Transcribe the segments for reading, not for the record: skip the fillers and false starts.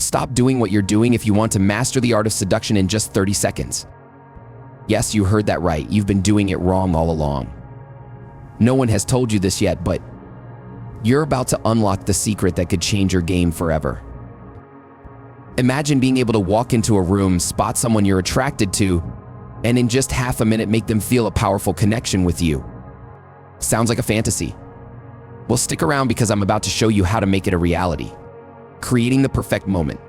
stop doing what you're doing if you want to master the art of seduction in just 30 seconds. Yes, you heard that right. You've been doing it wrong all along. No one has told you this yet, but you're about to unlock the secret that could change your game forever. Imagine being able to walk into a room, spot someone you're attracted to, and in just half a minute make them feel a powerful connection with you. Sounds like a fantasy? Well, stick around because I'm about to show you how to make it a reality. Creating the perfect moment.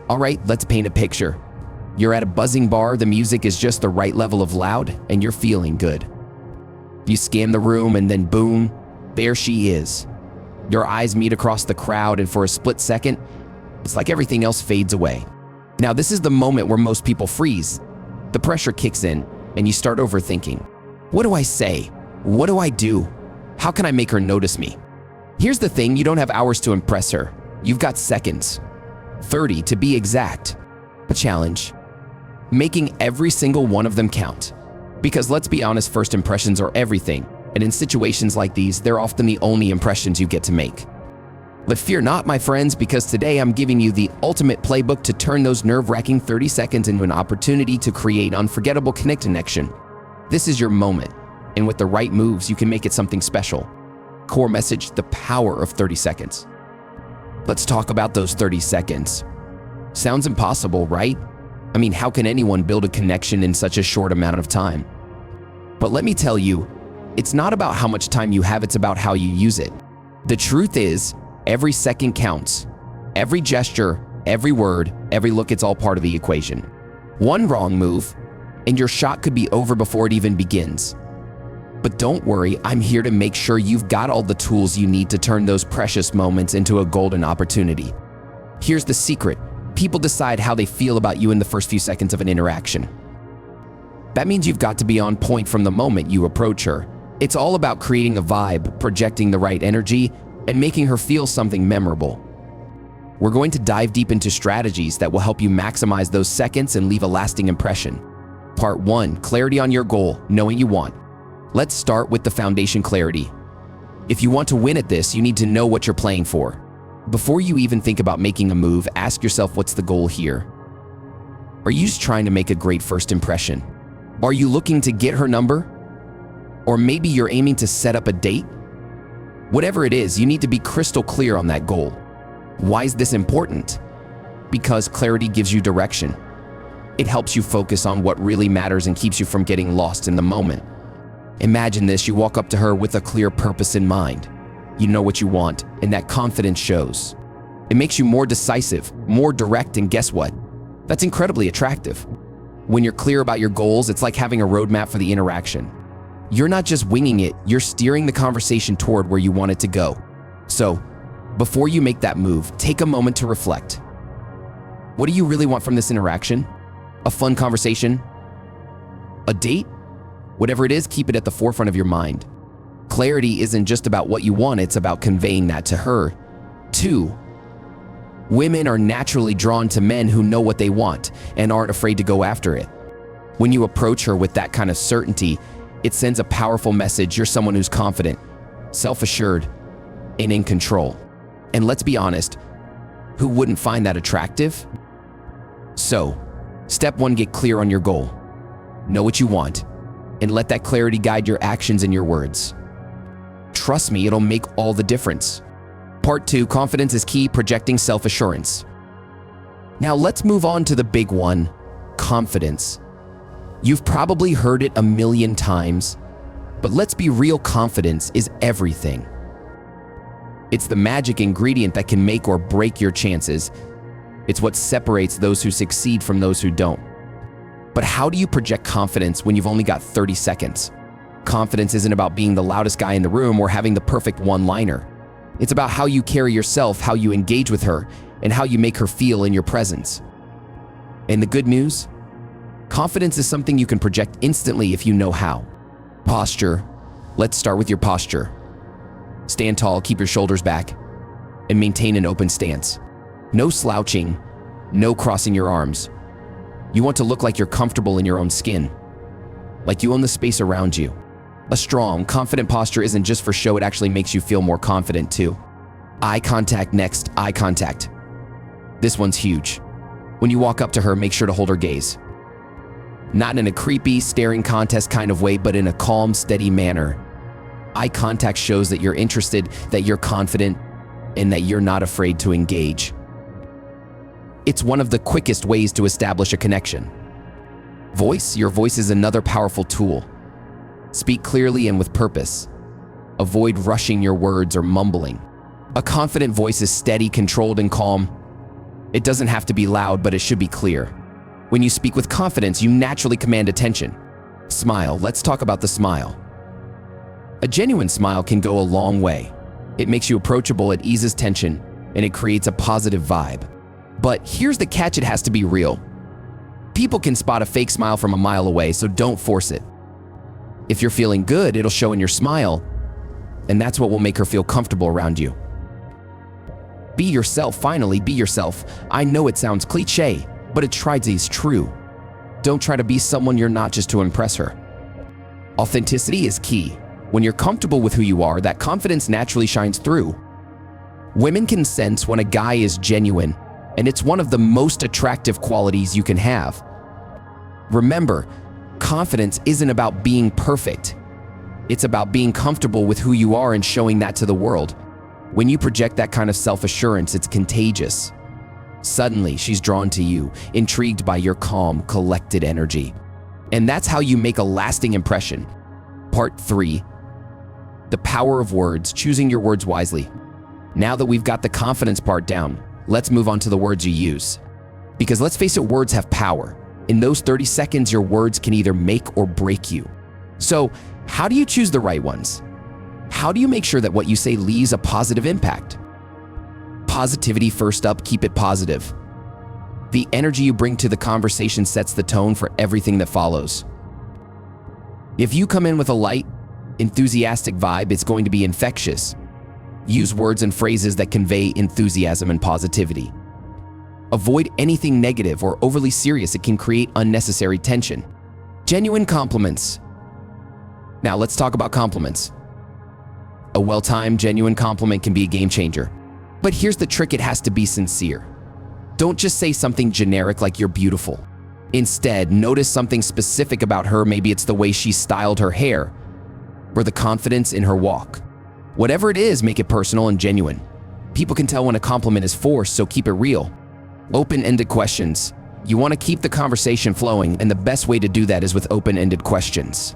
All right, let's paint a picture. You're at a buzzing bar, the music is just the right level of loud, and you're feeling good. You scan the room and then boom, there she is. Your eyes meet across the crowd, and for a split second, it's like everything else fades away. Now, this is the moment where most people freeze. The pressure kicks in, and you start overthinking. What do I say? What do I do? How can I make her notice me? Here's the thing, you don't have hours to impress her. You've got seconds. 30 to be exact. A challenge. Making every single one of them count. Because let's be honest, first impressions are everything, and in situations like these, they're often the only impressions you get to make. But fear not, my friends, because today I'm giving you the ultimate playbook to turn those nerve-wracking 30 seconds into an opportunity to create unforgettable connection. This is your moment, and with the right moves, you can make it something special. Core message, the power of 30 seconds. Let's talk about those 30 seconds. Sounds impossible, right? I mean, how can anyone build a connection in such a short amount of time? But let me tell you, it's not about how much time you have, it's about how you use it. The truth is, every second counts. Every gesture, every word, every look, it's all part of the equation. One wrong move, and your shot could be over before it even begins. But don't worry, I'm here to make sure you've got all the tools you need to turn those precious moments into a golden opportunity. Here's the secret. People decide how they feel about you in the first few seconds of an interaction. That means you've got to be on point from the moment you approach her. It's all about creating a vibe, projecting the right energy, and making her feel something memorable. We're going to dive deep into strategies that will help you maximize those seconds and leave a lasting impression. Part 1, clarity on your goal, knowing you want. Let's start with the foundation, clarity. If you want to win at this, you need to know what you're playing for. Before you even think about making a move, ask yourself, what's the goal here? Are you just trying to make a great first impression? Are you looking to get her number? Or maybe you're aiming to set up a date? Whatever it is, you need to be crystal clear on that goal. Why is this important? Because clarity gives you direction. It helps you focus on what really matters and keeps you from getting lost in the moment. Imagine this, you walk up to her with a clear purpose in mind. You know what you want, and that confidence shows. It makes you more decisive, more direct, and guess what? That's incredibly attractive. When you're clear about your goals, it's like having a roadmap for the interaction. You're not just winging it, you're steering the conversation toward where you want it to go. So, before you make that move, take a moment to reflect. What do you really want from this interaction? A fun conversation? A date? Whatever it is, keep it at the forefront of your mind. Clarity isn't just about what you want, it's about conveying that to her. 2, women are naturally drawn to men who know what they want and aren't afraid to go after it. When you approach her with that kind of certainty, it sends a powerful message. You're someone who's confident, self-assured, and in control. And let's be honest, who wouldn't find that attractive? So, step 1, get clear on your goal. Know what you want, and let that clarity guide your actions and your words. Trust me, it'll make all the difference. Part 2, confidence is key, projecting self-assurance. Now let's move on to the big one, confidence. You've probably heard it a million times, but let's be real, confidence is everything. It's the magic ingredient that can make or break your chances. It's what separates those who succeed from those who don't. But how do you project confidence when you've only got 30 seconds? Confidence isn't about being the loudest guy in the room or having the perfect one-liner. It's about how you carry yourself, how you engage with her, and how you make her feel in your presence. And the good news? Confidence is something you can project instantly if you know how. Posture. Let's start with your posture. Stand tall, keep your shoulders back, and maintain an open stance. No slouching, no crossing your arms. You want to look like you're comfortable in your own skin, like you own the space around you. A strong, confident posture isn't just for show, it actually makes you feel more confident too. Eye contact next, eye contact. This one's huge. When you walk up to her, make sure to hold her gaze. Not in a creepy, staring contest kind of way, but in a calm, steady manner. Eye contact shows that you're interested, that you're confident, and that you're not afraid to engage. It's one of the quickest ways to establish a connection. Voice. Your voice is another powerful tool. Speak clearly and with purpose. Avoid rushing your words or mumbling. A confident voice is steady, controlled, and calm. It doesn't have to be loud, but it should be clear. When you speak with confidence, you naturally command attention. Smile. Let's talk about the smile. A genuine smile can go a long way. It makes you approachable, it eases tension, and it creates a positive vibe. But here's the catch: it has to be real. People can spot a fake smile from a mile away, so don't force it. If you're feeling good, it'll show in your smile, and that's what will make her feel comfortable around you. Be yourself. Finally, be yourself. I know it sounds cliche, but it's tried is true. Don't try to be someone you're not just to impress her. Authenticity is key. When you're comfortable with who you are, that confidence naturally shines through. Women can sense when a guy is genuine, and it's one of the most attractive qualities you can have. Remember, confidence isn't about being perfect. It's about being comfortable with who you are and showing that to the world. When you project that kind of self-assurance, it's contagious. Suddenly, she's drawn to you, intrigued by your calm, collected energy. And that's how you make a lasting impression. Part 3. The power of words, choosing your words wisely. Now that we've got the confidence part down, let's move on to the words you use. Because let's face it, words have power. In those 30 seconds, your words can either make or break you. So, how do you choose the right ones? How do you make sure that what you say leaves a positive impact? Positivity first up, keep it positive. The energy you bring to the conversation sets the tone for everything that follows. If you come in with a light, enthusiastic vibe, it's going to be infectious. Use words and phrases that convey enthusiasm and positivity. Avoid anything negative or overly serious. It can create unnecessary tension. Genuine compliments. Now let's talk about compliments. A well-timed, genuine compliment can be a game changer. But here's the trick: it has to be sincere. Don't just say something generic like "you're beautiful." Instead, notice something specific about her. Maybe it's the way she styled her hair, or the confidence in her walk. Whatever it is, make it personal and genuine. People can tell when a compliment is forced, so keep it real. Open-ended questions. You want to keep the conversation flowing, and the best way to do that is with open-ended questions.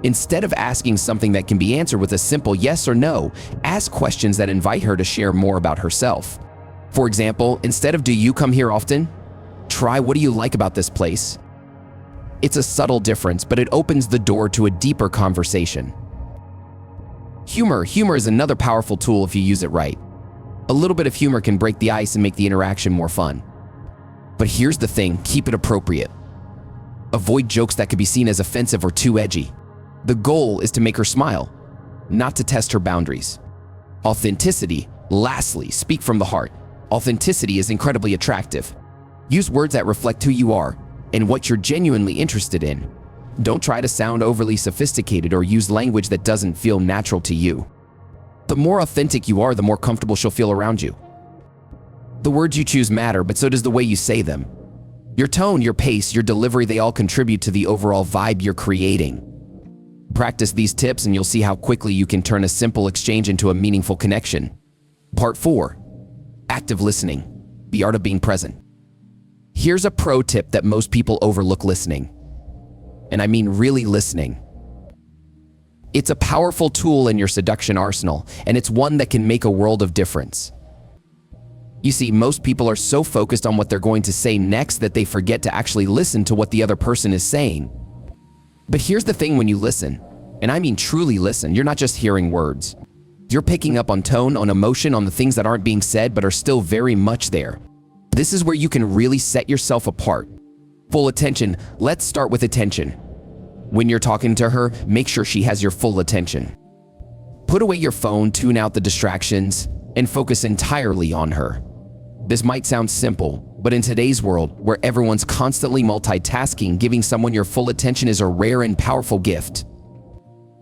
Instead of asking something that can be answered with a simple yes or no, ask questions that invite her to share more about herself. For example, instead of "do you come here often?" try "what do you like about this place?" It's a subtle difference, but it opens the door to a deeper conversation. Humor. Humor is another powerful tool if you use it right. A little bit of humor can break the ice and make the interaction more fun. But here's the thing: keep it appropriate. Avoid jokes that could be seen as offensive or too edgy. The goal is to make her smile, not to test her boundaries. Authenticity. Lastly, speak from the heart. Authenticity is incredibly attractive. Use words that reflect who you are and what you're genuinely interested in. Don't try to sound overly sophisticated or use language that doesn't feel natural to you. The more authentic you are, the more comfortable she'll feel around you. The words you choose matter, but so does the way you say them. Your tone, your pace, your delivery, they all contribute to the overall vibe you're creating. Practice these tips and you'll see how quickly you can turn a simple exchange into a meaningful connection. Part 4. Active listening. The art of being present. Here's a pro tip that most people overlook: listening. And I mean really listening. It's a powerful tool in your seduction arsenal, and it's one that can make a world of difference. You see, most people are so focused on what they're going to say next that they forget to actually listen to what the other person is saying. But here's the thing: when you listen, and I mean truly listen, you're not just hearing words. You're picking up on tone, on emotion, on the things that aren't being said but are still very much there. This is where you can really set yourself apart. Full attention. Let's start with attention. When you're talking to her, make sure she has your full attention. Put away your phone, tune out the distractions, and focus entirely on her. This might sound simple, but in today's world, where everyone's constantly multitasking, giving someone your full attention is a rare and powerful gift.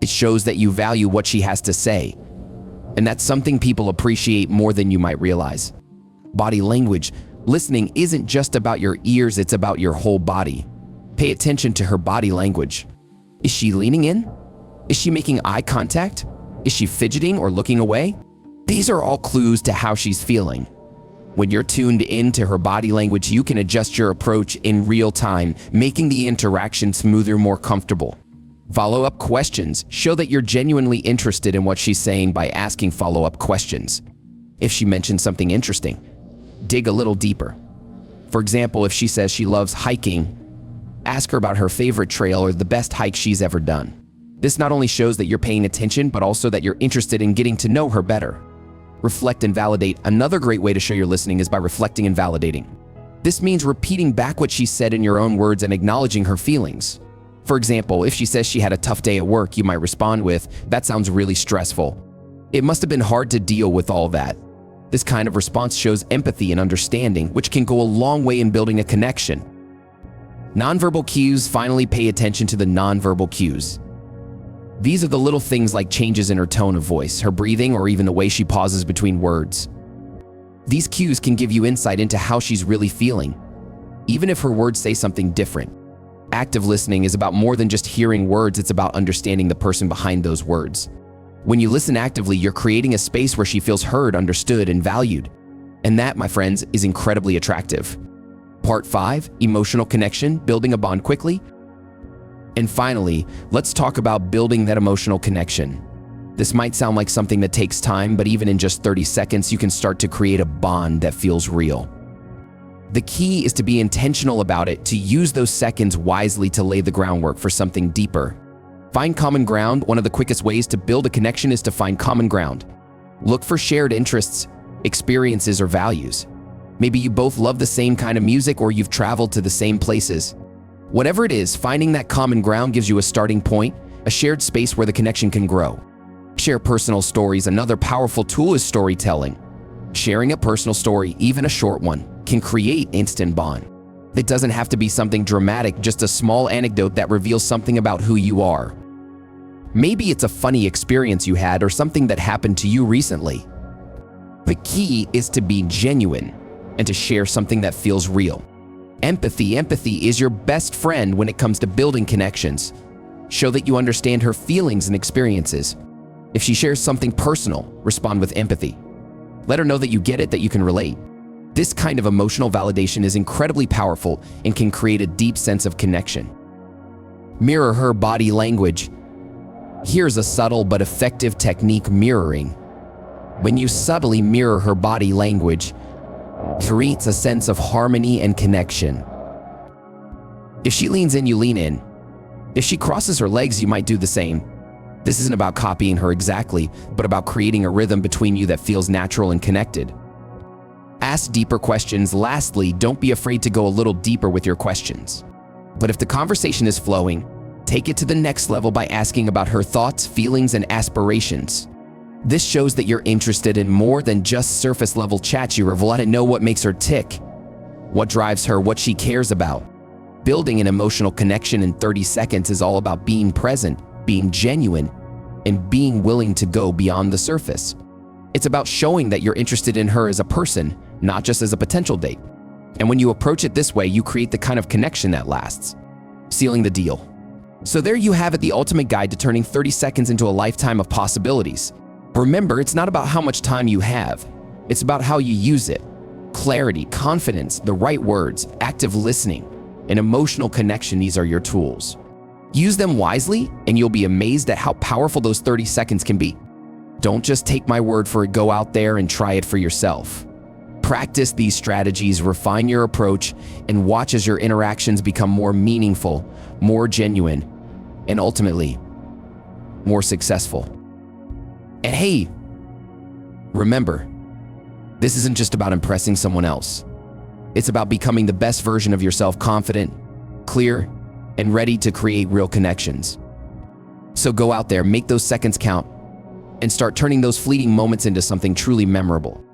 It shows that you value what she has to say, and that's something people appreciate more than you might realize. Body language. Listening isn't just about your ears, it's about your whole body. Pay attention to her body language. Is she leaning in? Is she making eye contact? Is she fidgeting or looking away? These are all clues to how she's feeling. When you're tuned into her body language, you can adjust your approach in real time, making the interaction smoother, more comfortable. Follow-up questions show that you're genuinely interested in what she's saying by asking follow-up questions. If she mentions something interesting, dig a little deeper. For example, if she says she loves hiking, ask her about her favorite trail or the best hike she's ever done. This not only shows that you're paying attention, but also that you're interested in getting to know her better. Reflect and validate. Another great way to show you're listening is by reflecting and validating. This means repeating back what she said in your own words and acknowledging her feelings. For example, if she says she had a tough day at work, you might respond with, "That sounds really stressful. It must have been hard to deal with all that." This kind of response shows empathy and understanding, which can go a long way in building a connection. Nonverbal cues. Finally, pay attention to the nonverbal cues. These are the little things like changes in her tone of voice, her breathing, or even the way she pauses between words. These cues can give you insight into how she's really feeling, even if her words say something different. Active listening is about more than just hearing words, it's about understanding the person behind those words. When you listen actively, you're creating a space where she feels heard, understood, and valued. And that, my friends, is incredibly attractive. Part 5, emotional connection, building a bond quickly. And finally, let's talk about building that emotional connection. This might sound like something that takes time, but even in just 30 seconds, you can start to create a bond that feels real. The key is to be intentional about it, to use those seconds wisely to lay the groundwork for something deeper. Find common ground. One of the quickest ways to build a connection is to find common ground. Look for shared interests, experiences, or values. Maybe you both love the same kind of music or you've traveled to the same places. Whatever it is, finding that common ground gives you a starting point, a shared space where the connection can grow. Share personal stories. Another powerful tool is storytelling. Sharing a personal story, even a short one, can create instant bond. It doesn't have to be something dramatic, just a small anecdote that reveals something about who you are. Maybe it's a funny experience you had or something that happened to you recently. The key is to be genuine and to share something that feels real. Empathy is your best friend when it comes to building connections. Show that you understand her feelings and experiences. If she shares something personal, respond with empathy. Let her know that you get it, that you can relate. This kind of emotional validation is incredibly powerful and can create a deep sense of connection. Mirror her body language. Here's a subtle but effective technique: mirroring. When you subtly mirror her body language, it creates a sense of harmony and connection. If she leans in, you lean in. If she crosses her legs, you might do the same. This isn't about copying her exactly, but about creating a rhythm between you that feels natural and connected. Ask deeper questions. Lastly, don't be afraid to go a little deeper with your questions. But if the conversation is flowing, take it to the next level by asking about her thoughts, feelings, and aspirations. This shows that you're interested in more than just surface-level chat. You want to know what makes her tick, what drives her, what she cares about. Building an emotional connection in 30 seconds is all about being present, being genuine, and being willing to go beyond the surface. It's about showing that you're interested in her as a person, not just as a potential date. And when you approach it this way, you create the kind of connection that lasts. Sealing the deal. So there you have it, the ultimate guide to turning 30 seconds into a lifetime of possibilities. Remember, it's not about how much time you have. It's about how you use it. Clarity, confidence, the right words, active listening, and emotional connection, these are your tools. Use them wisely, and you'll be amazed at how powerful those 30 seconds can be. Don't just take my word for it, go out there and try it for yourself. Practice these strategies, refine your approach, and watch as your interactions become more meaningful, more genuine, and ultimately, more successful. And hey, remember, this isn't just about impressing someone else. It's about becoming the best version of yourself, confident, clear, and ready to create real connections. So go out there, make those seconds count, and start turning those fleeting moments into something truly memorable.